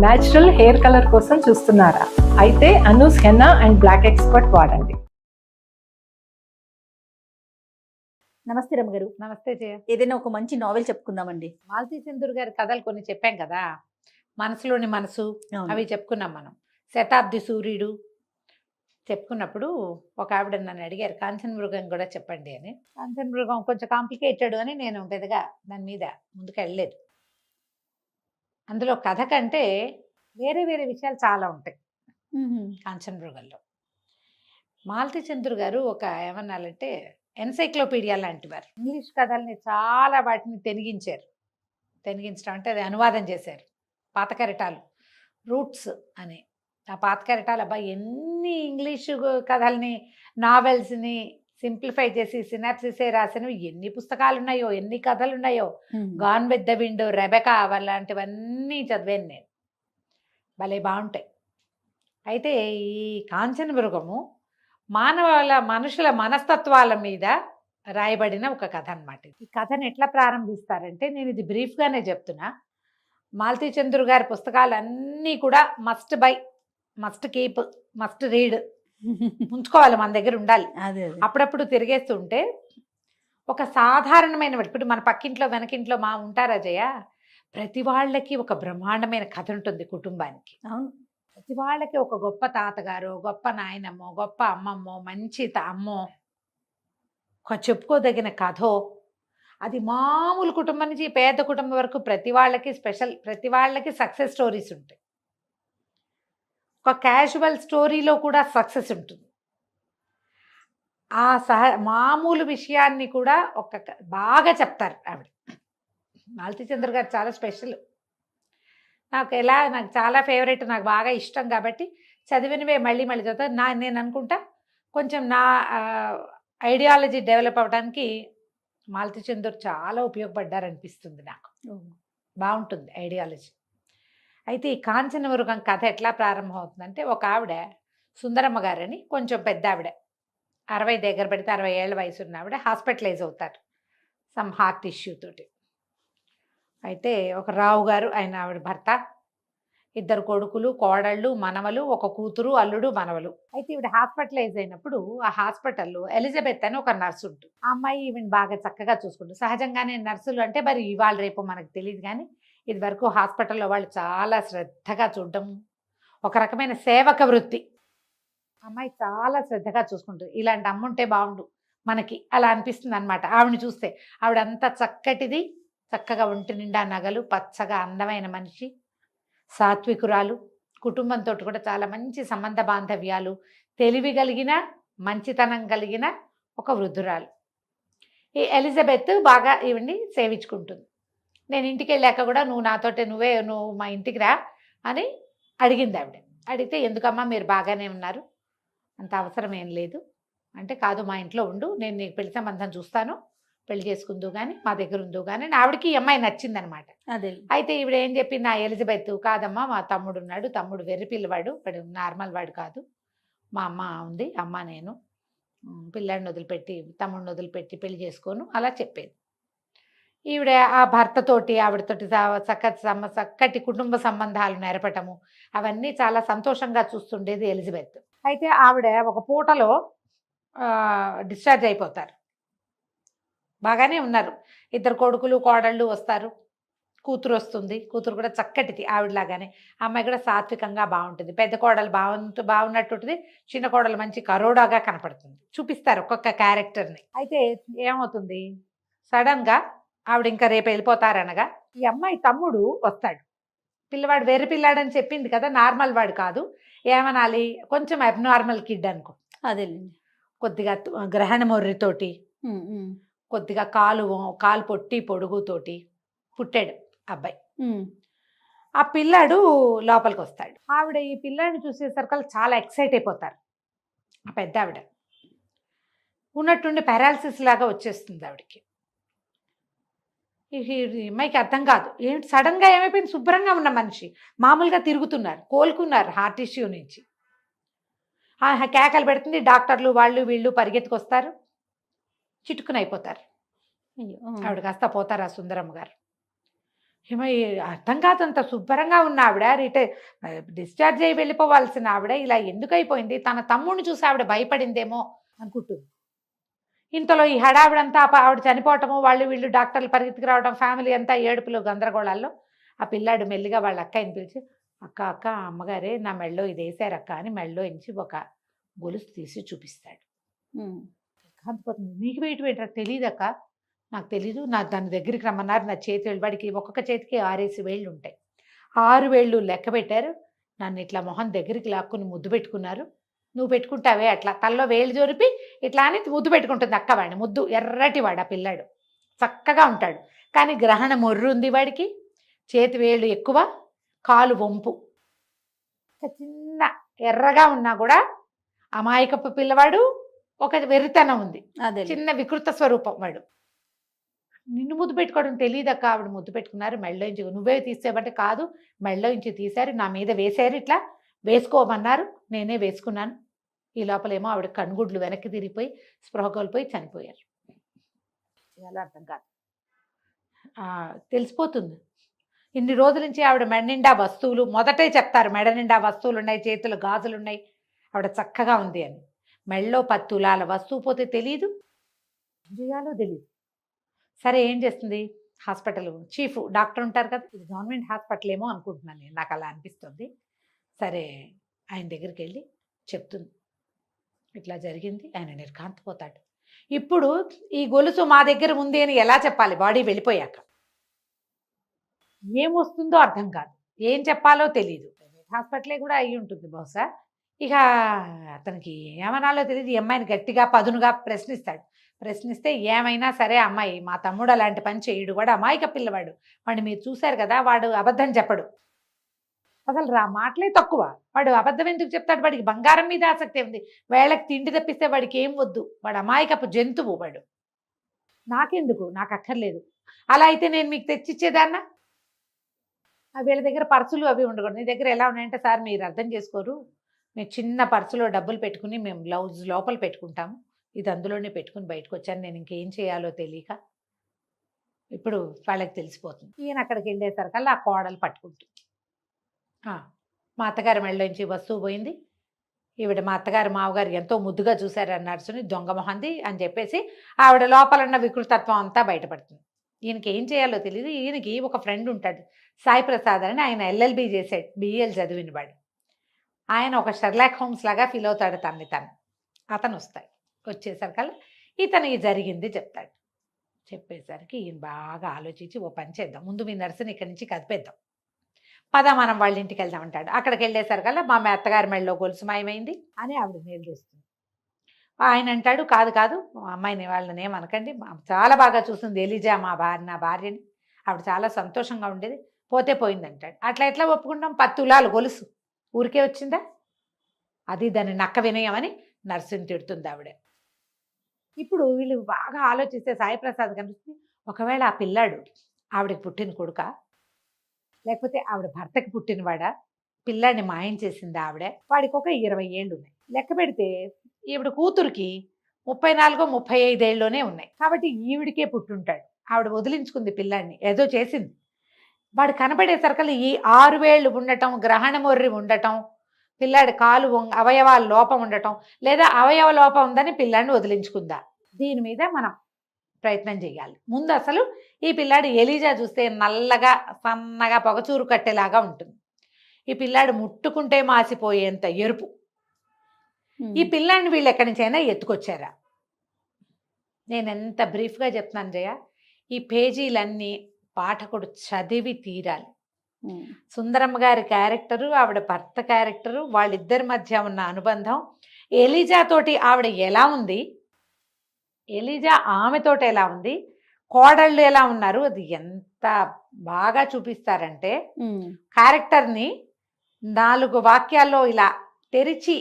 Natural hair colour కోసం చూస్తున్నారా? అయితే Anoos henna and black expert వాడండి. నమస్తే రమ్మగారు. నమస్తే జయ. ఏదైనా ఒక మంచి నావెల్ చెప్పుకుందామండి. మాలతీ చందూర్ గారి కథలు కొన్ని చెప్పాం కదా, మనసులోని మనసు అవును. అవి చెప్పుకున్నాం మనం. శతాబ్ది సూర్యుడు చెప్పుకున్నప్పుడు ఒక ఆవిడ నన్ను అడిగారు కాంచన మృగం కూడా చెప్పండి అని. కాంచన మృగం కొంచెం కాంప్లికేటెడ్ అని నేను పెద్దగా దాని మీద ముందుకు వెళ్ళలేదు. అందులో కథ కంటే వేరే వేరే విషయాలు చాలా ఉంటాయి కాంచన మృగంలో. మాలతీ చంద్రు గారు ఒక ఏమన్నారంటే ఎన్సైక్లోపీడియా లాంటి వారు. ఇంగ్లీష్ కథల్ని చాలా వాటిని తెనిగించడం అంటే అది అనువాదం చేశారు. పాత కెరటాలు రూట్స్ అని. ఆ పాత కెరటాలు అబ్బాయి ఎన్ని ఇంగ్లీషు కథల్ని నావెల్స్ని సింప్లిఫై చేసి సినాప్సిసే రాసినవి ఎన్ని పుస్తకాలు ఉన్నాయో, ఎన్ని కథలు ఉన్నాయో. Gone with the wind, Rebecca అలాంటివన్నీ చదివాను నేను. భలే బాగుంటాయి. అయితే ఈ కాంచన మృగము మనుషుల మనస్తత్వాల మీద రాయబడిన ఒక కథ అన్నమాట. ఈ కథను ఎట్లా ప్రారంభిస్తారంటే, నేను ఇది బ్రీఫ్గానే చెప్తున్నా. మాలతీ చంద్రు గారి పుస్తకాలు అన్నీ కూడా must by, must keep, must read ఉంచుకోవాలి, మన దగ్గర ఉండాలి. అదే అప్పుడప్పుడు తిరిగేస్తుంటే ఒక సాధారణమైన, ఇప్పుడు మన పక్కింట్లో వెనకింట్లో మా ఉంటారా జయ, ప్రతి వాళ్ళకి ఒక బ్రహ్మాండమైన కథ ఉంటుంది కుటుంబానికి. అవును. ప్రతి వాళ్ళకి ఒక గొప్ప తాతగారు, గొప్ప నాయనమ్మో, గొప్ప అమ్మమ్మో, మంచి అమ్మో, ఒక చెప్పుకోదగిన కథో. అది మామూలు కుటుంబం నుంచి పేద కుటుంబం వరకు ప్రతి వాళ్ళకి స్పెషల్, ప్రతి వాళ్ళకి సక్సెస్ స్టోరీస్ ఉంటాయి. ఒక క్యాజువల్ స్టోరీలో కూడా సక్సెస్ ఉంటుంది. ఆ మామూలు విషయాన్ని కూడా బాగా చెప్తారు ఆవిడ. మాలతీ చంద్ర గారు చాలా స్పెషల్. నాకు చాలా ఫేవరెట్, నాకు బాగా ఇష్టం కాబట్టి చదివినవే మళ్ళీ మళ్ళీ చదువుతా. నేను అనుకుంటా కొంచెం నా ఐడియాలజీ డెవలప్ అవ్వడానికి మాలతీ చంద్ర చాలా ఉపయోగపడ్డారనిపిస్తుంది నాకు. బాగుంటుంది ఐడియాలజీ. అయితే ఈ కాంచన మృగం కథ ఎట్లా ప్రారంభం అవుతుందంటే, ఒక ఆవిడ సుందరమ్మ గారని కొంచెం పెద్ద ఆవిడ, 60 దగ్గర పెడితే 60 ఏళ్ళ వయసు ఉన్న ఆవిడ హాస్పిటలైజ్ అవుతారు సమ్ హార్ట్ ఇష్యూ తోటి. అయితే ఒక రావు గారు, ఆయన ఆవిడ భర్త, 2 కొడుకులు, కోడళ్ళు, మనవలు, ఒక కూతురు, అల్లుడు, మనవలు. అయితే ఈవిడ హాస్పిటలైజ్ అయినప్పుడు ఆ హాస్పిటల్లో ఎలిజబెత్ అని ఒక నర్సు ఉంటుంది. ఆ అమ్మాయి ఈవిని బాగా చక్కగా చూసుకుంటుంది. సహజంగానే నర్సులు అంటే మరి ఇవాళ రేపు మనకు తెలియదు, కానీ ఇది వరకు హాస్పిటల్లో వాళ్ళు చాలా శ్రద్ధగా చూడడం, ఒక రకమైన సేవక వృత్తి. అమ్మాయి చాలా శ్రద్ధగా చూసుకుంటుంది. ఇలాంటి అమ్మ ఉంటే బాగుండు మనకి, అలా అనిపిస్తుంది అనమాట ఆవిడని చూస్తే. ఆవిడ అంత చక్కటిది, చక్కగా ఒంటి నిండా నగలు, పచ్చగా అందమైన మనిషి, సాత్వికురాలు, కుటుంబంతో కూడా చాలా మంచి సంబంధ బాంధవ్యాలు, తెలివి కలిగిన, మంచితనం కలిగిన ఒక వృద్ధురాలు. ఈ ఎలిజబెత్ బాగా ఈవిడ్ని సేవించుకుంటుంది. నేను ఇంటికి వెళ్ళాక కూడా నువ్వు మా ఇంటికి రా అని అడిగింది ఆవిడ. అడిగితే, ఎందుకమ్మా మీరు బాగానే ఉన్నారు, అంత అవసరం ఏం లేదు అంటే, కాదు మా ఇంట్లో ఉండు, నేను నీకు పెళ్లి సంబంధం చూస్తాను, పెళ్లి చేసుకుందు కానీ మా దగ్గర ఉందో కానీ. ఆవిడకి ఈ అమ్మాయి నచ్చిందనమాట. అదే. అయితే ఈవిడ ఏం చెప్పింది, ఆ ఎలిజబెత్, కాదమ్మా మా తమ్ముడు ఉన్నాడు, తమ్ముడు వెర్రి పిల్లవాడు, వాడు నార్మల్ వాడు కాదు, మా అమ్మ ఉంది, అమ్మ నేను పిల్లాడిని వదిలిపెట్టి, తమ్ముడిని వదిలిపెట్టి పెళ్లి చేసుకోను అలా చెప్పేది. ఈవిడ ఆ భర్తతోటి, ఆవిడతోటి చక్కటి కుటుంబ సంబంధాలు నెరపటము అవన్నీ చాలా సంతోషంగా చూస్తుండేది ఎలిజబెత్. అయితే ఆవిడ ఒక పూటలో డిశ్చార్జ్ అయిపోతారు. బాగానే ఉన్నారు. 2 కొడుకులు, కోడళ్ళు వస్తారు, కూతురు వస్తుంది. కూతురు కూడా చక్కటిది ఆవిడలాగానే. అమ్మాయి కూడా సాత్వికంగా బాగుంటుంది. పెద్ద కోడలు బాగున్నట్టుంటుంది, చిన్న కోడలు మంచి కరోడాగా కనపడుతుంది. చూపిస్తారు ఒక్కొక్క క్యారెక్టర్ని. అయితే ఏమవుతుంది, సడన్గా ఆవిడ ఇంకా రేపు వెళ్ళిపోతారనగా ఈ అమ్మాయి తమ్ముడు వస్తాడు. పిల్లవాడు వెర్రి పిల్లాడని చెప్పింది కదా, నార్మల్ వాడు కాదు, ఏమనాలి, కొంచెం అబ్నార్మల్ కిడ్ అనుకో. అదేలేండి. కొద్దిగా గ్రహణ మొర్రితోటి, కొద్దిగా కాలు పొట్టి పొడుగుతోటి పుట్టాడు అబ్బాయి. ఆ పిల్లాడు లోపలికి వస్తాడు. ఆవిడ ఈ పిల్లాడిని చూసేసరికి చాలా ఎక్సైట్ అయిపోతారు. ఆ పెద్ద ఆవిడ ఉన్నట్టుండి పారాలసిస్ లాగా వచ్చేస్తుంది ఆవిడకి. ఈ అమ్మాయికి అర్థం కాదు, ఏంటి సడన్గా ఏమైపోయింది, శుభ్రంగా ఉన్న మనిషి మామూలుగా తిరుగుతున్నారు, కోలుకున్నారు హార్ట్ ఇష్యూ నుంచి. కేకలు పెడుతుంది, డాక్టర్లు వాళ్ళు వీళ్ళు పరిగెత్తుకొస్తారు, చిటుకుని అయిపోతారు. ఆవిడ కాస్త పోతారు ఆ సుందరమ్మ గారు. ఏమో అర్థం కాదు, అంత శుభ్రంగా ఉన్న ఆవిడ డిశ్చార్జ్ అయ్యి వెళ్ళిపోవాల్సిన ఆవిడ ఇలా ఎందుకు అయిపోయింది, తన తమ్ముడిని చూసి ఆవిడ భయపడిందేమో అనుకుంటుంది. ఇంతలో ఈ హడావిడంతా ఆవిడ చనిపోవటము, వాళ్ళు వీళ్ళు డాక్టర్లు పరిగెత్తుకు రావడం, ఫ్యామిలీ అంతా ఏడుపులు గందరగోళాల్లో ఆ పిల్లాడు మెల్లిగా వాళ్ళ అక్కని పిలిచి, అక్క అక్క అమ్మగారే నా మెళ్ళో ఇది వేసారక్క అని మెళ్ళో ఎంచి ఒక గొలుసు తీసి చూపిస్తాడు. కాకపోతుంది, నీకు వెయిట్ పెట్టరా తెలియదక్క, నాకు తెలీదు, దాని దగ్గరికి రమ్మన్నారు, నా చేతి వేళ్ళు, వాడికి ఒక్కొక్క చేతికి 6 వేళ్ళు ఉంటాయి, 6 వేళ్ళు లెక్క పెట్టారు, నన్ను ఇట్లా మొహం దగ్గరికి లాక్కుని ముద్దు పెట్టుకున్నారు, నువ్వు పెట్టుకుంటావే అట్లా తల్లో వేలు జోరిపి ఇట్లా అని ముద్దు పెట్టుకుంటుంది అక్క వాడిని. ముద్దు ఎర్రటి వాడు ఆ పిల్లాడు, చక్కగా ఉంటాడు, కానీ గ్రహణ మొర్రు ఉంది వాడికి, చేతి వేళ్ళు ఎక్కువ, కాలు వంపు, చిన్న ఎర్రగా ఉన్నా కూడా అమాయకపు పిల్లవాడు, ఒక వెర్రితనం ఉంది, అదే చిన్న వికృత స్వరూపం వాడు. నిన్ను ముద్దు పెట్టుకోవడం తెలియదక్క, ఆవిడ ముద్దు పెట్టుకున్నారు, మెళ్ళోంచి నువ్వే తీసేవంటే కాదు, మెళ్ళోంచి తీశారు, నా మీద వేశారు, ఇట్లా వేసుకోమన్నారు, నేనే వేసుకున్నాను. ఈ లోపలేమో ఆవిడ కనుగుడ్లు వెనక్కి తిరిగిపోయి స్పృహ కోల్పోయి చనిపోయారు. ఎలా అర్థం కాదు, తెలిసిపోతుంది. ఇన్ని రోజుల నుంచి ఆవిడ మెడ నిండా వస్తువులు, మొదటే చెప్తారు మెడ నిండా వస్తువులు ఉన్నాయి, చేతులు గాజులు ఉన్నాయి, ఆవిడ చక్కగా ఉంది అని. మెళ్ళో 10 తులాల వస్తువు పోతే తెలీదు, చేయాలో తెలీదు. సరే ఏం చేస్తుంది, హాస్పిటల్ చీఫ్ డాక్టర్ ఉంటారు కదా, ఇది గవర్నమెంట్ హాస్పిటల్ ఏమో అనుకుంటున్నాను నేను, నాకు అలా అనిపిస్తుంది. సరే ఆయన దగ్గరికి వెళ్ళి చెప్తుంది, ఇట్లా జరిగింది. ఆయన నిర్ఘాంతపోతాడు. ఇప్పుడు ఈ గొలుసు మా దగ్గర ఉంది అని ఎలా చెప్పాలి, బాడీ వెళ్ళిపోయాక ఏం వస్తుందో అర్థం కాదు, ఏం చెప్పాలో తెలీదు. హాస్పిటలే కూడా అయ్యి ఉంటుంది బహుశా. ఇక అతనికి ఏమనాలో తెలియదు, ఈ అమ్మాయిని గట్టిగా పదునుగా ప్రశ్నిస్తాడు. ప్రశ్నిస్తే ఏమైనా సరే అమ్మాయి, మా తమ్ముడు అలాంటి పని చేయడు, వాడు అమాయక పిల్లవాడు, వాడిని మీరు చూశారు కదా, వాడు అబద్ధం చెప్పడు, అసలు మాటలే తక్కువ, వాడు అబద్ధం ఎందుకు చెప్తాడు, వాడికి బంగారం మీద ఆసక్తి ఉంది, వేళకి తిండి తప్పిస్తే వాడికి ఏం వద్దు, వాడు అమాయకపు జంతువు, వాడు నాకెందుకు, నాకు అక్కర్లేదు, అలా అయితే నేను మీకు తెచ్చిచ్చేదాన్నా, వీళ్ళ దగ్గర పర్సులు అవి ఉండకూడదు, నీ దగ్గర ఎలా ఉన్నాయంటే, సార్ మీరు అర్థం చేసుకోరు, మేము చిన్న పర్సులో డబ్బులు పెట్టుకుని మేము బ్లౌజ్ లోపల పెట్టుకుంటాము, ఇది అందులోనే పెట్టుకుని బయటకు వచ్చాను, నేను ఇంకేం చేయాలో తెలియక ఇప్పుడు వాళ్ళకి తెలిసిపోతుంది. ఈయన అక్కడికి వెళ్ళేసరికల్లా ఆ కోడలు పట్టుకుంటుంది, మా అత్తగారి మెళ్ళలోంచి వస్తువు పోయింది, ఈవిడ మా అత్తగారు మావగారు ఎంతో ముద్దుగా చూశారు నర్సుని, దొంగ మొహంది అని చెప్పేసి ఆవిడ లోపలన్న వికృతత్వం అంతా బయటపడుతుంది. ఈయనకి ఏం చేయాలో తెలియదు. ఈయనకి ఒక ఫ్రెండ్ ఉంటాడు, సాయి ప్రసాద్ అని, ఆయన LLB చేసాడు, BL చదివిన వాడు. ఆయన ఒక షెర్లాక్ హోమ్స్ లాగా ఫీల్ అవుతాడు తనని తను. అతను వస్తాడు, వచ్చేసరికల్లా ఇతను ఈ జరిగింది చెప్తాడు. చెప్పేసరికి ఈయన బాగా ఆలోచించి, ఓ పని చేద్దాం, ముందు మీ నర్సుని ఇక్కడి నుంచి కదిపేద్దాం, పద మనం వాళ్ళ ఇంటికి వెళ్దాం అంటాడు. అక్కడికి వెళ్ళేసరికల్లా మా అత్తగారి మెళ్ళలో గొలుసు మాయమైంది అని ఆవిడ నిలదీస్తుంది. ఆయన అంటాడు, కాదు కాదు అమ్మాయిని వాళ్ళని ఏమనకండి, చాలా బాగా చూస్తుంది ఎలిజా నా భార్యని, ఆవిడ చాలా సంతోషంగా ఉండేది, పోతే పోయింది అంటాడు. అట్లా ఎట్లా ఒప్పుకుంటాం, 10 తులాలు గొలుసు ఊరికే వచ్చిందా, అది దాన్ని నక్క వినయమని నర్సుని తిడుతుంది ఆవిడ. ఇప్పుడు వీళ్ళు బాగా ఆలోచిస్తే సాయి ప్రసాద్ కనిపిస్తుంది, ఒకవేళ ఆ పిల్లాడు ఆవిడకి పుట్టిన కొడుక, లేకపోతే ఆవిడ భర్తకి పుట్టినవాడా, పిల్లాడిని మాయం చేసింది ఆవిడ, వాడికి ఒక 20 ఏళ్ళు ఉన్నాయి, లెక్క పెడితే ఈవిడ కూతురికి 34-35 ఏళ్ళలోనే ఉన్నాయి, కాబట్టి ఈవిడికే పుట్టుంటాడు, ఆవిడ వదిలించుకుంది పిల్లాడిని, ఏదో చేసింది. వాడు కనబడేసరికల్లా ఈ 6 వేళ్ళు ఉండటం, గ్రహణ మొర్రి ఉండటం, పిల్లాడి కాలు అవయవాల లోపం ఉండటం, లేదా అవయవ లోపం ఉందని పిల్లాడిని వదిలించుకుందా, దీని మీద మనం ప్రయత్నం చేయాలి. ముందు అసలు ఈ పిల్లాడు ఎలిజా చూస్తే నల్లగా సన్నగా పొగచూరు కట్టేలాగా ఉంటుంది, ఈ పిల్లాడు ముట్టుకుంటే మాసిపోయేంత ఎరుపు, ఈ పిల్లాడిని వీళ్ళు ఎక్కడి నుంచైనా ఎత్తుకొచ్చారా. నేను ఎంత బ్రీఫ్గా చెప్తున్నాను జయ, ఈ పేజీలన్నీ పాఠకుడు చదివి తీరాలి. సుందరమ్మ గారి క్యారెక్టరు, ఆవిడ భర్త క్యారెక్టరు, వాళ్ళిద్దరి మధ్య ఉన్న అనుబంధం, ఎలిజా తోటి ఆవిడ ఎలా ఉంది, ఎలిజా ఆమెతోటి ఎలా ఉంది, కోడళ్ళు ఎలా ఉన్నారు, అది ఎంత బాగా చూపిస్తారంటే క్యారెక్టర్ని 4 వాక్యాల్లో ఇలా తెరిచి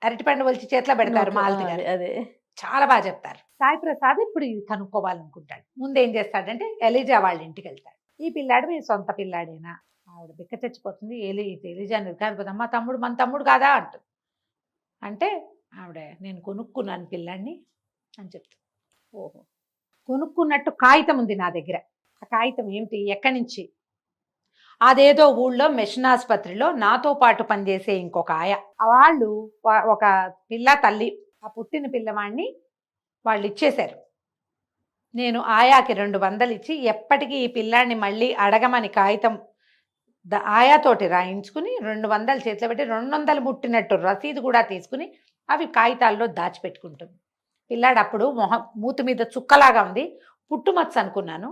అరటిపండు వలిచి చేతిలో పెడతారు మాలతి గారు, అదే చాలా బాగా చెప్తారు. సాయి ప్రసాద్ ఇప్పుడు ఇది కనుక్కోవాలనుకుంటాడు. ముందు ఏం చేస్తాడంటే ఎలిజా వాళ్ళ ఇంటికి వెళ్తాడు. ఈ పిల్లాడు మీ సొంత పిల్లాడేనా, ఆవిడ బిక్క చచ్చిపోతుంది, ఎలిజా నిర్ఘాంతపోదమ్మా, తమ్ముడు మన తమ్ముడు కాదా అంటుంది. అంటే ఆవిడ నేను కొనుక్కున్నాను పిల్లాడిని అని చెప్తాను. ఓహో, కొనుక్కున్నట్టు కాగితం ఉంది నా దగ్గర, ఆ కాగితం ఏమిటి, ఎక్కడి నుంచి, అదేదో ఊళ్ళో మిషన్ ఆసుపత్రిలో నాతో పాటు పనిచేసే ఇంకొక వాళ్ళు ఒక పిల్ల తల్లి, ఆ పుట్టిన పిల్లవాడిని వాళ్ళు ఇచ్చేశారు. నేను ఆయాకి 200 ఇచ్చి ఎప్పటికీ ఈ పిల్లాడిని మళ్ళీ అడగమని కాగితం ఆయాతోటి రాయించుకుని 200 చేతిలో పెట్టి 200 ముట్టినట్టు రసీదు కూడా తీసుకుని అవి కాగితాల్లో దాచిపెట్టుకుంటుంది. పిల్లాడు అప్పుడు మూతి మీద చుక్కలాగా ఉంది, పుట్టుమచ్చ అనుకున్నాను.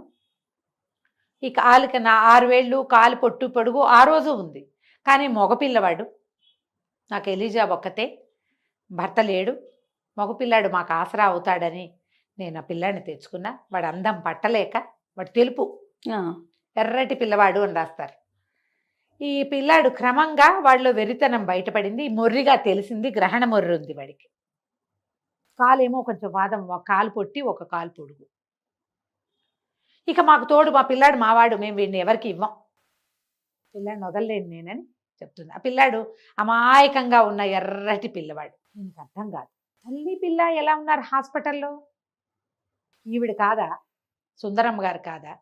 ఈ కాలుకి నా 6 వేళ్ళు, కాలు పొట్టు పొడుగు ఆ రోజు ఉంది. కానీ మగపిల్లవాడు, నాకు ఎలిజా ఒక్కతే, భర్త లేడు, మగపిల్లాడు మాకు ఆసరా అవుతాడని నేను ఆ పిల్లాడిని తెచ్చుకున్నా. వాడు అందం పట్టలేక, వాడు తెలుపు ఎర్రటి పిల్లవాడు అని రాస్తారు. ఈ పిల్లాడు క్రమంగా వాళ్ళలో వెరితనం బయటపడింది, మొర్రిగా తెలిసింది, గ్రహణ మొర్రి ఉంది వాడికి. కాలేమో కొంచెం వాదం, ఒక కాలు పొట్టి ఒక కాలు పొడుగు. ఇక మాకు తోడు మా పిల్లాడు మావాడు, మేము వీడిని ఎవరికి ఇవ్వం, పిల్లాడిని వదలలేను నేనని చెప్తుంది. ఆ పిల్లాడు అమాయకంగా ఉన్న ఎర్రటి పిల్లవాడు. దీనికి అర్థం కాదు, తల్లి పిల్ల ఎలా ఉన్నారు హాస్పిటల్లో, ఈవిడ కాదా, సుందరమ్మ గారు కాదా,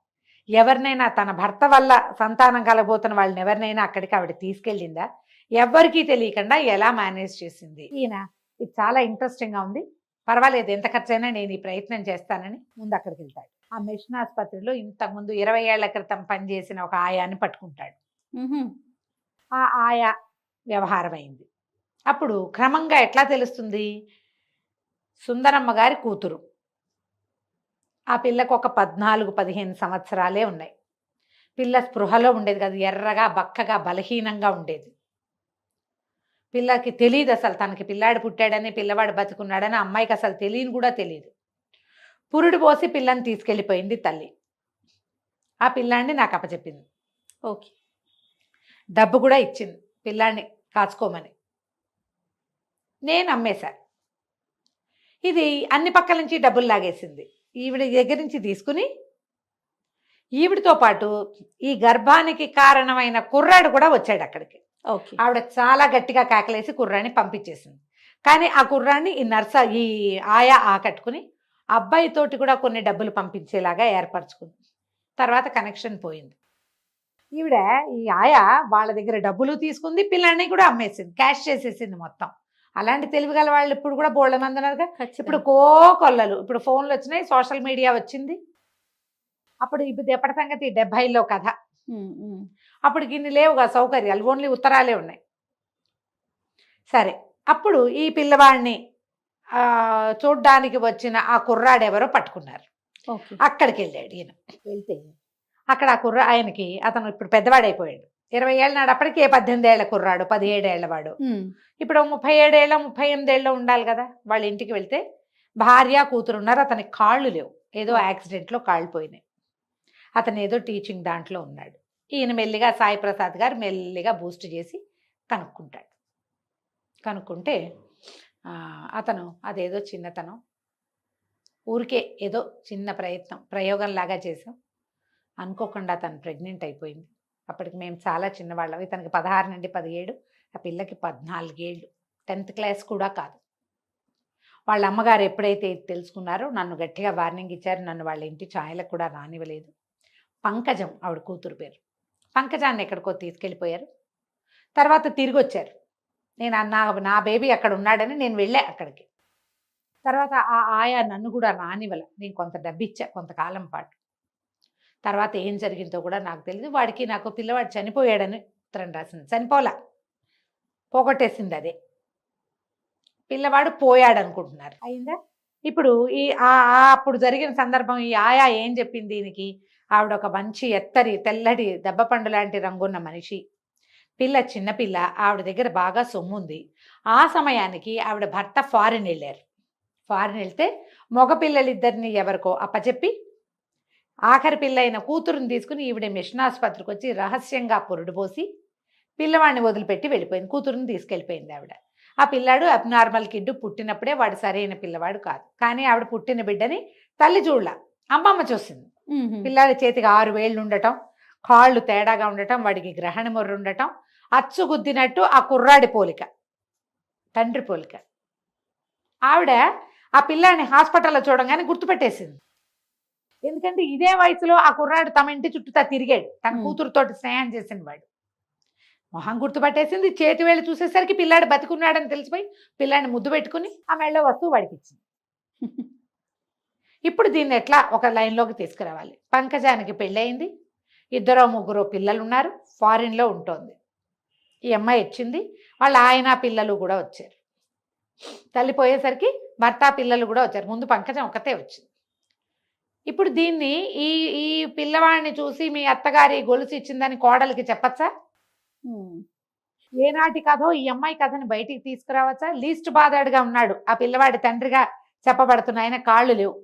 ఎవరినైనా తన భర్త వల్ల సంతానం కలగబోతున్న వాళ్ళని ఎవరినైనా అక్కడికి ఆవిడ తీసుకెళ్ళిందా, ఎవరికీ తెలియకుండా ఎలా మేనేజ్ చేసింది. ఈయన ఇది చాలా ఇంట్రెస్టింగ్గా ఉంది, పర్వాలేదు ఎంత ఖర్చైనా నేను ఈ ప్రయత్నం చేస్తానని ముందు అక్కడికి వెళ్తాడు. ఆ మిషన్ ఆసుపత్రిలో ఇంతకుముందు 20 ఏళ్ల క్రితం పనిచేసిన ఒక ఆయాని పట్టుకుంటాడు. ఆ ఆయా వ్యవహారం అయింది. అప్పుడు క్రమంగా ఎట్లా తెలుస్తుంది, సుందరమ్మ గారి కూతురు, ఆ పిల్లకు ఒక 14-15 సంవత్సరాలే ఉన్నాయి. పిల్ల స్పృహలో ఉండేది కాదు, ఎర్రగా బక్కగా బలహీనంగా ఉండేది. పిల్లకి తెలియదు అసలు తనకి పిల్లాడు పుట్టాడని, పిల్లవాడు బతుకున్నాడని అమ్మాయికి అసలు తెలియని కూడా తెలియదు. పురుడు పోసి పిల్లని తీసుకెళ్ళిపోయింది తల్లి. ఆ పిల్లాడిని నాకు అప్పచెప్పింది. ఓకే, డబ్బు కూడా ఇచ్చింది పిల్లాడిని కాచుకోమని. నేను అమ్మేశా. ఇది అన్ని పక్కల నుంచి డబ్బులు లాగేసింది. ఈవిడ దగ్గర నుంచి తీసుకుని ఈవిడితో పాటు ఈ గర్భానికి కారణమైన కుర్రాడు కూడా వచ్చాడు అక్కడికి. ఓకే, ఆవిడ చాలా గట్టిగా కేకలేసి కుర్రాడిని పంపించేసింది. కానీ ఆ కుర్రాడిని ఈ ఆయా ఆకట్టుకుని అబ్బాయితోటి కూడా కొన్ని డబ్బులు పంపించేలాగా ఏర్పరచుకుంది. తర్వాత కనెక్షన్ పోయింది. ఈవిడ ఈ ఆయా వాళ్ళ దగ్గర డబ్బులు తీసుకుంది, పిల్లాన్ని కూడా అమ్మేసింది, క్యాష్ చేసేసింది మొత్తం. అలాంటి తెలివిగల వాళ్ళు ఇప్పుడు కూడా బోళ్ళ మంది ఉన్నారుగా. ఇప్పుడు కొల్లలు, ఇప్పుడు ఫోన్లు వచ్చినాయి, సోషల్ మీడియా వచ్చింది. అప్పుడు ఇప్పుడు ఎప్పటి సంగతి 70లో కథ. అప్పుడు ఇన్ని లేవుగా సౌకర్యాలు, ఓన్లీ ఉత్తరాలే ఉన్నాయి. సరే, అప్పుడు ఈ పిల్లవాడిని చూడ్డానికి వచ్చిన ఆ కుర్రాడెవరో పట్టుకున్నారు. అక్కడికి వెళ్ళాడు ఈయన. వెళ్తే అక్కడ ఆ ఆయనకి, అతను ఇప్పుడు పెద్దవాడైపోయాడు, 20 ఏళ్ళ నాడు అప్పటికే 18 ఏళ్ల కుర్రాడు, 17 ఏళ్ల వాడు. ఇప్పుడు 37 ఏళ్ళ 38 ఏళ్ళలో ఉండాలి కదా. వాళ్ళ ఇంటికి వెళ్తే భార్య కూతురు ఉన్నారు. అతనికి కాళ్ళు లేవు, ఏదో యాక్సిడెంట్లో కాళ్ళు పోయినాయి. అతను ఏదో టీచింగ్ దాంట్లో ఉన్నాడు. ఈయన మెల్లిగా సాయి ప్రసాద్ గారు మెల్లిగా బూస్ట్ చేసి కనుక్కుంటాడు. కనుక్కుంటే అతను అదేదో చిన్నతనం, ఊరికే ఏదో చిన్న ప్రయోగంలాగా చేసాం, అనుకోకుండా తను ప్రెగ్నెంట్ అయిపోయింది. అప్పటికి మేము చాలా చిన్నవాళ్ళం. ఇతనికి 16 నుండి 17, ఆ పిల్లకి 14 ఏళ్ళు, 10th క్లాస్ కూడా కాదు. వాళ్ళ అమ్మగారు ఎప్పుడైతే తెలుసుకున్నారో నన్ను గట్టిగా వార్నింగ్ ఇచ్చారు. నన్ను వాళ్ళ ఇంటి ఛాయలకు కూడా రానివ్వలేదు. పంకజం ఆవిడ కూతురు పేరు. పంకజాన్ని ఎక్కడికో తీసుకెళ్ళిపోయారు. తర్వాత తిరిగి వచ్చారు. నేను నా బేబీ అక్కడ ఉన్నాడని నేను వెళ్ళా అక్కడికి. తర్వాత ఆ ఆయా నన్ను కూడా రానివ్వలే. నేను కొంత డబ్బు ఇచ్చా కొంతకాలం పాటు. తర్వాత ఏం జరిగిందో కూడా నాకు తెలియదు. వాడికి నాకు పిల్లవాడు చనిపోయాడని ఉత్తరం రాసింది. చనిపోలా, పోగొట్టేసింది అదే. పిల్లవాడు పోయాడు అనుకుంటున్నారు. అయిందా? ఇప్పుడు ఈ అప్పుడు జరిగిన సందర్భం, ఈ ఆయా ఏం చెప్పింది దీనికి, ఆవిడ ఒక మంచి ఎత్తరి తెల్లటి దెబ్బపండు లాంటి రంగున్న మనిషి, పిల్ల చిన్నపిల్ల, ఆవిడ దగ్గర బాగా సొమ్ముంది. ఆ సమయానికి ఆవిడ భర్త ఫారిన్ వెళ్ళారు. ఫారిన్ వెళ్తే మగపిల్లలిద్దరిని ఎవరికో అప్పచెప్పి ఆఖరి పిల్ల అయిన కూతురుని తీసుకుని ఈవిడ మిషన్ ఆసుపత్రికి వచ్చి రహస్యంగా పురుడు పోసి పిల్లవాడిని వదిలిపెట్టి వెళ్ళిపోయింది. కూతురుని తీసుకెళ్ళిపోయింది ఆవిడ. ఆ పిల్లాడు అబ్నార్మల్ కిడ్, పుట్టినప్పుడే వాడు సరైన పిల్లవాడు కాదు. కానీ ఆవిడ పుట్టిన బిడ్డని తల్లి చూడలా, అమ్మమ్మ చూసింది. పిల్లాడి చేతికి 6 వేళ్ళు ఉండటం, కాళ్ళు తేడాగా ఉండటం, వాడికి గ్రహణ మొర్రు ఉండటం, అచ్చు గుద్దినట్టు ఆ కుర్రాడి పోలిక, తండ్రి పోలిక. ఆవిడ ఆ పిల్లాడిని హాస్పిటల్లో చూడంగానే గుర్తుపెట్టేసింది. ఎందుకంటే ఇదే వయసులో ఆ కుర్రాడు తమ ఇంటి చుట్టూ తిరిగాడు, తన మ్. కూతురుతోటి స్నేహం చేసిన వాడు. మొహం గుర్తుపట్టేసింది, చేతి వేళ్ళు చూసేసరికి పిల్లాడు బతికున్నాడని తెలిసిపోయి పిల్లాడిని ముద్దు పెట్టుకుని ఆ మెళ్ళో వస్తువు వాడికి ఇచ్చింది. ఇప్పుడు దీన్ని ఎట్లా ఒక లైన్లోకి తీసుకురావాలి? పంకజానికి పెళ్ళయింది, 2-3 పిల్లలు ఉన్నారు, ఫారిన్లో ఉంటోంది. ఈ అమ్మాయి వచ్చింది, వాళ్ళ ఆయన పిల్లలు కూడా వచ్చారు. తల్లి పోయేసరికి భర్త పిల్లలు కూడా వచ్చారు. ముందు పంకజం ఒకతే వచ్చింది. ఇప్పుడు దీన్ని ఈ ఈ పిల్లవాడిని చూసి మీ అత్తగారి గొలుసు ఇచ్చిందని కోడలికి చెప్పచ్చా? ఏనాటి కథో ఈ అమ్మాయి కథని బయటికి తీసుకురావచ్చా? లీస్ట్ బాధాడుగా ఉన్నాడు ఆ పిల్లవాడి తండ్రిగా చెప్పబడుతున్న ఆయన, కాళ్ళు లేవు.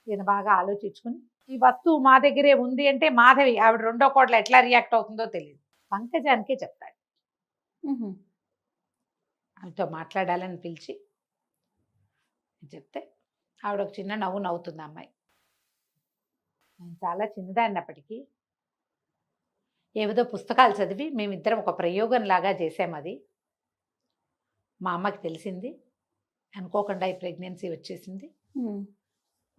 ఈయన బాగా ఆలోచించుకుని ఈ వస్తువు మా దగ్గరే ఉంది అంటే మాధవి ఆవిడ రెండో కోడలు ఎట్లా రియాక్ట్ అవుతుందో తెలియదు. పంకజానికే చెప్తాడు. ఆమెతో మాట్లాడాలని పిలిచి చెప్తే ఆవిడ ఒక చిన్న నవ్వు నవ్వుతుంది. అమ్మాయి నేను చాలా చిన్నదాన్నప్పటికీ ఏవిధో పుస్తకాలు చదివి మేమిద్దరం ఒక ప్రయోగం లాగా చేసాం. అది మా అమ్మకి తెలిసింది, అనుకోకుండా ఈ ప్రెగ్నెన్సీ వచ్చేసింది.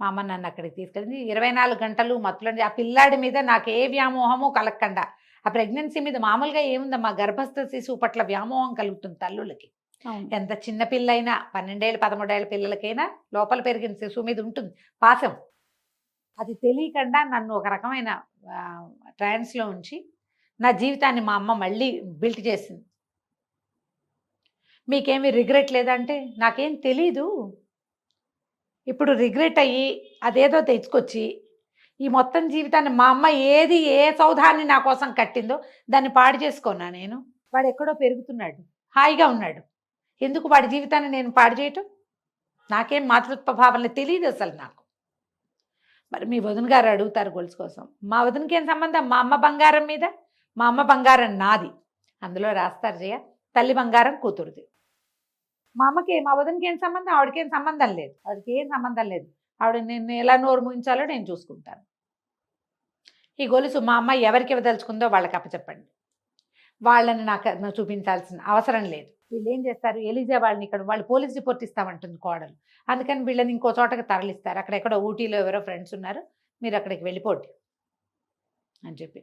మా అమ్మ నన్ను అక్కడికి తీసుకెళ్ళింది. 24 గంటలు మత్తులండి. ఆ పిల్లాడి మీద నాకు ఏ వ్యామోహము కలగకుండా, ఆ ప్రెగ్నెన్సీ మీద మామూలుగా ఏముందమ్మా, గర్భస్థ శిశువు పట్ల వ్యామోహం కలుగుతుంది తల్లులకి. ఎంత చిన్న పిల్లైనా 12 ఏళ్ళ 13 ఏళ్ళ పిల్లలకైనా లోపల పెరిగిన శిశువు మీద ఉంటుంది పాశం. అది తెలియకుండా నన్ను ఒక రకమైన ట్రాన్స్లో ఉంచి నా జీవితాన్ని మా అమ్మ మళ్ళీ బిల్ట్ చేసింది. మీకేమీ రిగ్రెట్ లేదంటే నాకేం తెలీదు. ఇప్పుడు రిగ్రెట్ అయ్యి అదేదో తెచ్చుకొచ్చి ఈ మొత్తం జీవితాన్ని మా అమ్మ ఏ సౌధాన్ని నా కోసం కట్టిందో దాన్ని పాడు చేసుకున్నా నేను. వాడు ఎక్కడో పెరుగుతున్నాడు, హాయిగా ఉన్నాడు, ఎందుకు వాడి జీవితాన్ని నేను పాడు చేయటం? నాకేం మాతృత్వ భావన తెలియదు అసలు నాకు. మరి మీ వదిన గారు అడుగుతారు గొలుసు కోసం. మా వదినకి ఏం సంబంధం? మా అమ్మ బంగారం మీద, మా అమ్మ బంగారం నాది. అందులో రాస్తారు జయ, తల్లి బంగారం కూతురుది. మా అమ్మకి మా వదినకి ఏం సంబంధం? ఆవిడకేం సంబంధం లేదు, ఆవిడకి ఏం సంబంధం లేదు. ఆవిడ నేను ఎలా నోరు ముయించాలో నేను చూసుకుంటాను. ఈ గొలుసు మా అమ్మ ఎవరికి ఇవ్వదలుచుకుందో వాళ్ళకి అప్పచెప్పండి. వాళ్ళని నాకు చూపించాల్సిన అవసరం లేదు. వీళ్ళు ఏం చేస్తారు, ఎలిజా వాళ్ళని ఇక్కడ వాళ్ళు పోలీస్ రిపోర్ట్ ఇస్తామంటుంది కోడలు. అందుకని వీళ్ళని ఇంకో చోటకి తరలిస్తారు. అక్కడెక్కడో ఊటీలో ఎవరో ఫ్రెండ్స్ ఉన్నారు, మీరు అక్కడికి వెళ్ళిపోండి అని చెప్పి.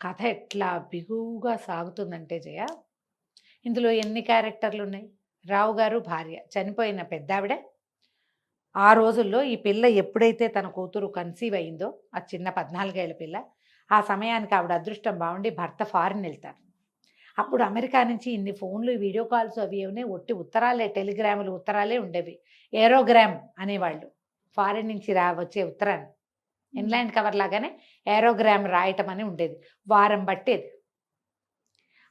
కథ ఎట్లా బిగువుగా సాగుతుందంటే జయ, ఇందులో ఎన్ని క్యారెక్టర్లు ఉన్నాయి. రావు గారు భార్య, చనిపోయిన పెద్దావిడ. ఆ రోజుల్లో ఈ పిల్ల ఎప్పుడైతే తన కూతురు కన్సీవ్ అయిందో, ఆ చిన్న 14 ఏళ్ల పిల్ల, ఆ సమయానికి ఆవిడ అదృష్టం బాగుండి భర్త ఫారిన్ వెళ్తారు. అప్పుడు అమెరికా నుంచి ఇన్ని ఫోన్లు, వీడియో కాల్స్ అవి ఏమైనా ఒట్టి ఉత్తరాలే, టెలిగ్రాములు ఉత్తరాలే ఉండేవి. ఏరోగ్రామ్ అనేవాళ్ళు ఫారిన్ నుంచి వచ్చే ఉత్తరాన్ని ఇన్లాండ్ కవర్ లాగానే ఏరోగ్రామ్ రాయటం అని ఉండేది. వారం పట్టేది.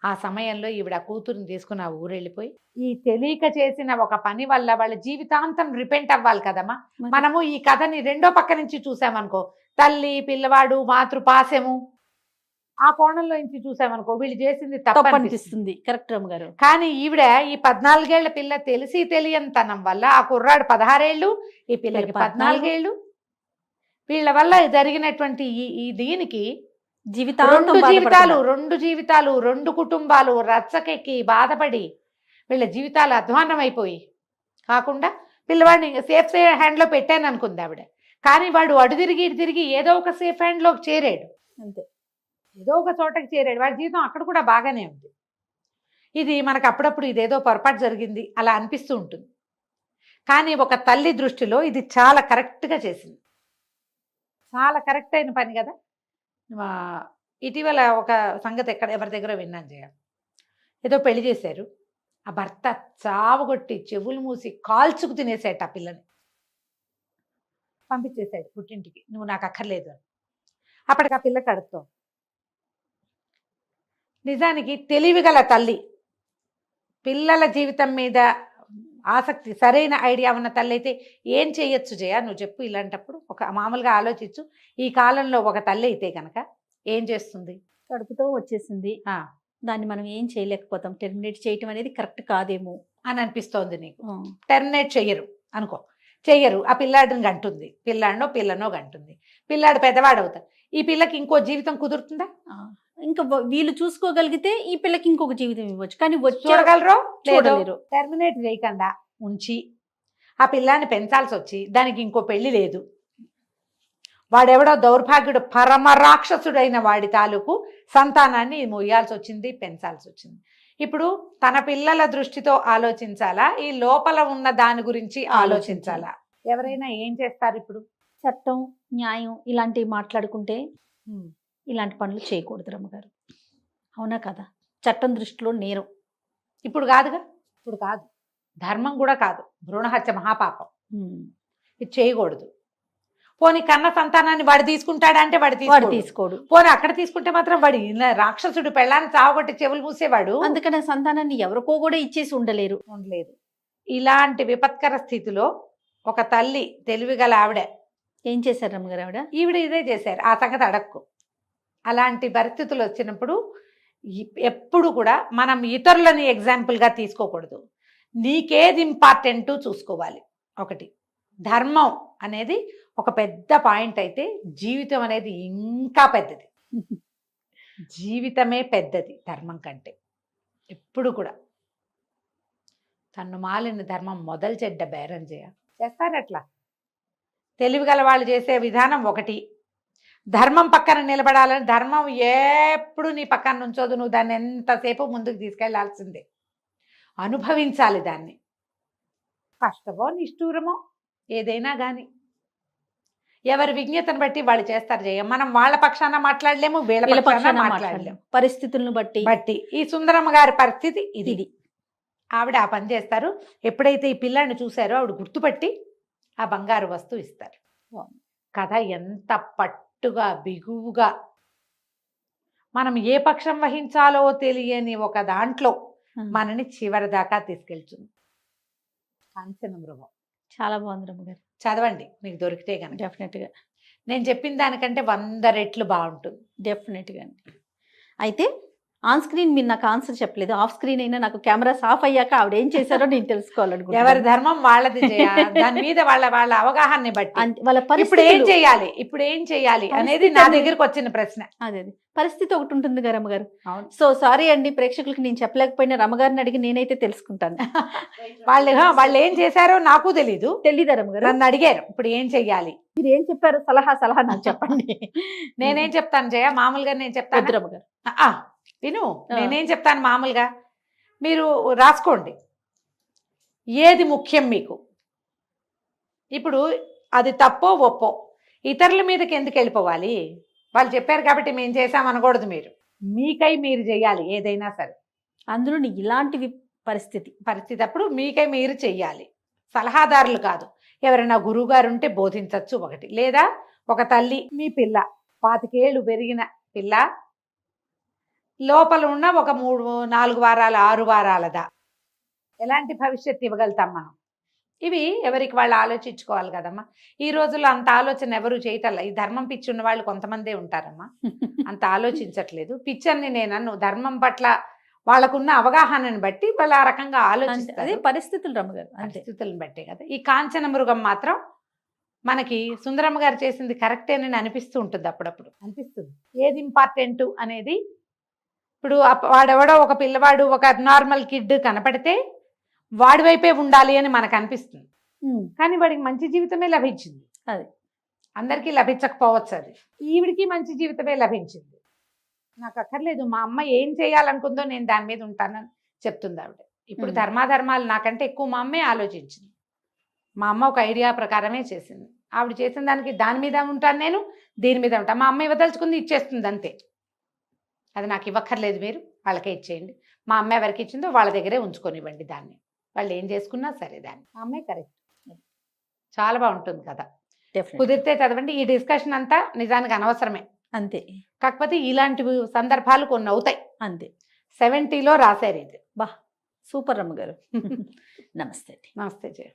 ఆ సమయంలో ఈవిడ కూతురుని తీసుకుని ఆ ఊరు వెళ్ళిపోయి, ఈ తెలియక చేసిన ఒక పని వల్ల వాళ్ళ జీవితాంతం రిపెంట్ అవ్వాలి కదమ్మా. మనము ఈ కథని రెండో పక్క నుంచి చూసామనుకో, తల్లి పిల్లవాడు మాతృపాశము, ఆ కోణంలో నుంచి చూసామనుకో వీళ్ళు చేసింది తప్పు అనిపిస్తుంది. కరెక్ట్ రమ్మ గారు. కానీ ఈవిడ ఈ 14 ఏళ్ల పిల్ల తెలిసి తెలియనితనం వల్ల, ఆ కుర్రాడు 16 ఏళ్ళు, ఈ పిల్లకి 14 ఏళ్ళు, వీళ్ళ వల్ల జరిగినటువంటి ఈ దీనికి రెండు జీవితాలు 2 కుటుంబాలు రచ్చకెక్కి బాధపడి వీళ్ళ జీవితాలు అధ్వాన్నం అయిపోయి కాకుండా పిల్లవాడిని సేఫ్ హ్యాండ్లో పెట్టాను అనుకుంది ఆవిడ. కానీ వాడు అటు తిరిగి ఇటు తిరిగి ఏదో ఒక సేఫ్ హ్యాండ్లోకి చేరాడు, అంతే, ఏదో ఒక చోటకి చేరాడు. వాడి జీవితం అక్కడ కూడా బాగానే ఉంది. ఇది మనకు అప్పుడప్పుడు ఇదేదో పొరపాటు జరిగింది అలా అనిపిస్తూ ఉంటుంది. కానీ ఒక తల్లి దృష్టిలో ఇది చాలా కరెక్ట్గా చేసింది, చాలా కరెక్ట్ అయిన పని కదా. ఇటీవల ఒక సంగతి ఎవరి దగ్గర విన్నాను జయ, ఏదో పెళ్లి చేశారు, ఆ భర్త చావగొట్టి చెవులు మూసి కాల్చుకు తినేసాడు ఆ పిల్లని, పంపించేశాడు పుట్టింటికి, నువ్వు నాకు అక్కర్లేదు అని. అప్పటికి ఆ పిల్ల కడుపుతో. నిజానికి తెలివిగల తల్లి, పిల్లల జీవితం మీద ఆసక్తి, సరైన ఐడియా ఉన్న తల్లి అయితే ఏం చేయొచ్చు జయ, నువ్వు చెప్పు. ఇలాంటప్పుడు ఒక మామూలుగా ఆలోచించు. ఈ కాలంలో ఒక తల్లి అయితే కనుక ఏం చేస్తుంది? కడుపుతో వచ్చేసింది, దాన్ని మనం ఏం చేయలేకపోతాం. టెర్మినేట్ చేయటం అనేది కరెక్ట్ కాదేమో అని అనిపిస్తోంది నీకు. టెర్మినేట్ చెయ్యరు అనుకో, చెయ్యరు. ఆ పిల్లాడిని గంటుంది, పిల్లనో గంటుంది, పిల్లాడు పెద్దవాడు అవుతాడు. ఈ పిల్లకి ఇంకో జీవితం కుదురుతుందా? ఇంకా వీళ్ళు చూసుకోగలిగితే ఈ పిల్లకి ఇంకొక జీవితం ఇవ్వచ్చు, కానీ చూడగలరు చూడలేరు. టెర్మినేట్ చేయకుండా ఉంచి ఆ పిల్లాన్ని పెంచాల్సి వచ్చి దానికి ఇంకో పెళ్లి లేదు, వాడెవడో దౌర్భాగ్యుడు పరమరాక్షసుడైన వాడి తాలూకు సంతానాన్ని మొయ్యాల్సి వచ్చింది, పెంచాల్సి వచ్చింది. ఇప్పుడు తన పిల్లల దృష్టితో ఆలోచించాలా, ఈ లోపల ఉన్న దాని గురించి ఆలోచించాలా? ఎవరైనా ఏం చేస్తారు ఇప్పుడు? చట్టం, న్యాయం ఇలాంటివి మాట్లాడుకుంటే ఇలాంటి పనులు చేయకూడదు రమ్మగారు. అవునా కదా? చట్టం దృష్టిలో నేరం. ఇప్పుడు కాదుగా, ఇప్పుడు కాదు, ధర్మం కూడా కాదు, భ్రూణహత్య మహాపాపం, ఇది చేయకూడదు. పోనీ కన్న సంతానాన్ని వాడు తీసుకుంటాడా అంటే వాడు తీసుకోడు. పోనీ అక్కడ తీసుకుంటే మాత్రం వాడు రాక్షసుడు పెళ్ళాన్ని చావగొట్టి చెవులు మూసేవాడు. అందుకనే సంతానాన్ని ఎవరికో కూడా ఇచ్చేసి ఉండలేరు. ఇలాంటి విపత్కర స్థితిలో ఒక తల్లి తెలివిగల ఆవిడ ఏం చేశారు రమ్మగారు? ఈవిడ ఇదే చేశారు, ఆ సంగతి అడక్కు. అలాంటి పరిస్థితులు వచ్చినప్పుడు ఎప్పుడు కూడా మనం ఇతరులని ఎగ్జాంపుల్గా తీసుకోకూడదు. నీకేది ఇంపార్టెంట్ చూసుకోవాలి. ఒకటి ధర్మం అనేది ఒక పెద్ద పాయింట్ అయితే, జీవితం అనేది ఇంకా పెద్దది. జీవితమే పెద్దది ధర్మం కంటే. ఎప్పుడు కూడా తన్ను మాలిన ధర్మం మొదలు చెడ్డ బేరం చేస్తారట్లా. తెలివిగల వాళ్ళు చేసే విధానం ఒకటి, ధర్మం పక్కన నిలబడాలని. ధర్మం ఎప్పుడు నీ పక్కన నుంచోదు, నువ్వు దాన్ని ఎంతసేపు ముందుకు తీసుకెళ్లాల్సిందే, అనుభవించాలి దాన్ని. కష్టమో నిష్ఠూరమో ఏదైనా కానీ ఎవరి విజ్ఞతను బట్టి వాళ్ళు చేస్తారు జయ. మనం వాళ్ళ పక్షాన మాట్లాడలేము, వీళ్ళ పక్షాన మాట్లాడలేము, పరిస్థితులను బట్టి. ఈ సుందరమ్మ గారి పరిస్థితి ఇది. ఆవిడ ఆ పని చేస్తారు. ఎప్పుడైతే ఈ పిల్లాన్ని చూశారో ఆవిడ గుర్తుపట్టి ఆ బంగారు వస్తువు ఇస్తారు. కథ ఎంత పట్టుగా బిగువుగా, మనం ఏ పక్షం వహించాలో తెలియని ఒక దాంట్లో మనని చివరి దాకా తీసుకెళ్తుంది. కాంచన మృగం చాలా బాగుంది రమ్మగారు. చదవండి మీకు దొరికితే కనుక. డెఫినెట్గా నేను చెప్పిన దానికంటే 100 రెట్లు బాగుంటుంది. డెఫినెట్గా అండి. అయితే ఆన్ స్క్రీన్ మీరు నాకు ఆన్సర్ చెప్పలేదు, ఆఫ్ స్క్రీన్ అయినా నాకు కెమెరాస్ ఆఫ్ అయ్యాక ఆవిడ ఏం చేశారో నేను తెలుసుకోవాలనుకుంటున్నాను. ఎవరి ధర్మం వాళ్ళది దాని మీద వాళ్ళ అవగాహనని బట్టి వాళ్ళ ఇప్పుడు ఏం చేయాలి అనేది నా దగ్గరకు వచ్చిన ప్రశ్న. అదే పరిస్థితి ఒకటి ఉంటుంది కదా రమ్మగారు. సో సారీ అండి, ప్రేక్షకులకి నేను చెప్పలేకపోయినా రమ్మగారిని అడిగి నేనైతే తెలుసుకుంటాను. వాళ్ళు ఏం చేశారో నాకు తెలీదా రమ్మగారు? నన్ను అడిగారు ఇప్పుడు ఏం చెయ్యాలి, మీరు ఏం చెప్పారు, సలహా నాకు చెప్పండి. నేనేం చెప్తాను జయ, మామూలుగా నేను చెప్తాను రమ్మగారు. విను, నేనేం చెప్తాను మామూలుగా, మీరు రాసుకోండి ఏది ముఖ్యం మీకు. ఇప్పుడు అది తప్పో ఒప్పో ఇతరుల మీదకి ఎందుకు వెళ్ళిపోవాలి? వాళ్ళు చెప్పారు కాబట్టి మేము చేసామనకూడదు. మీకై మీరు చేయాలి ఏదైనా సరే. అందులో ఇలాంటి పరిస్థితి అప్పుడు మీకై మీరు చెయ్యాలి, సలహాదారులు కాదు. ఎవరైనా గురువు గారు ఉంటే బోధించవచ్చు ఒకటి, లేదా ఒక తల్లి మీ పిల్ల 25 ఏళ్ళు పెరిగిన పిల్ల లోపల ఉన్న ఒక 3-4 వారాల 6 వారాలదా ఎలాంటి భవిష్యత్తు ఇవ్వగలుగుతాం మనం? ఇవి ఎవరికి వాళ్ళు ఆలోచించుకోవాలి కదమ్మా. ఈ రోజుల్లో అంత ఆలోచన ఎవరు చేయటల్లా. ఈ ధర్మం పిచ్చి ఉన్న వాళ్ళు కొంతమందే ఉంటారమ్మా, అంత ఆలోచించట్లేదు. పిచ్చని నేను ధర్మం పట్ల వాళ్ళకున్న అవగాహనని బట్టి వాళ్ళు ఆ రకంగా ఆలోచిస్తారు. పరిస్థితులు రమ్మగారు, పరిస్థితులను బట్టే కదా. ఈ కాంచన మృగం మాత్రం మనకి సుందరమ్మ గారు చేసింది కరెక్టేనని అనిపిస్తూ ఉంటుంది, అప్పుడప్పుడు అనిపిస్తుంది. ఏది ఇంపార్టెంట్ అనేది. ఇప్పుడు వాడెవడో ఒక పిల్లవాడు ఒక అబ్నార్మల్ కిడ్ కనపడితే వాడి వైపే ఉండాలి అని మనకు అనిపిస్తుంది, కానీ వాడికి మంచి జీవితమే లభించింది. అది అందరికీ లభించకపోవచ్చు, అది ఈవిడికి మంచి జీవితమే లభించింది. నాకు అక్కర్లేదు, మా అమ్మ ఏం చేయాలనుకుందో నేను దాని మీద ఉంటానని చెప్తుంది ఆవిడ. ఇప్పుడు ధర్మాధర్మాలు నాకంటే ఎక్కువ మా అమ్మే ఆలోచించింది. మా అమ్మ ఒక ఐడియా ప్రకారమే చేసింది. ఆవిడ చేసిన దానికి దాని మీద ఉంటాను, నేను దీని మీద ఉంటాను. మా అమ్మ ఇవ్వదలుచుకుంది ఇచ్చేస్తుంది అంతే. అది నాకు ఇవ్వక్కర్లేదు, మీరు వాళ్ళకే ఇచ్చేయండి. మా అమ్మ ఎవరికి ఇచ్చిందో వాళ్ళ దగ్గరే ఉంచుకొనివ్వండి దాన్ని, వాళ్ళు ఏం చేసుకున్నా సరే దాన్ని. మా అమ్మే కరెక్ట్. చాలా బాగుంటుంది కదా, కుదిరితే చదవండి. ఈ డిస్కషన్ అంతా నిజానికి అనవసరమే అంతే, కాకపోతే ఇలాంటి సందర్భాలు కొన్ని అవుతాయి అంతే. 70లో రాశారు ఇది. సూపర్ రమ్మగారు. నమస్తే. నమస్తే జయ.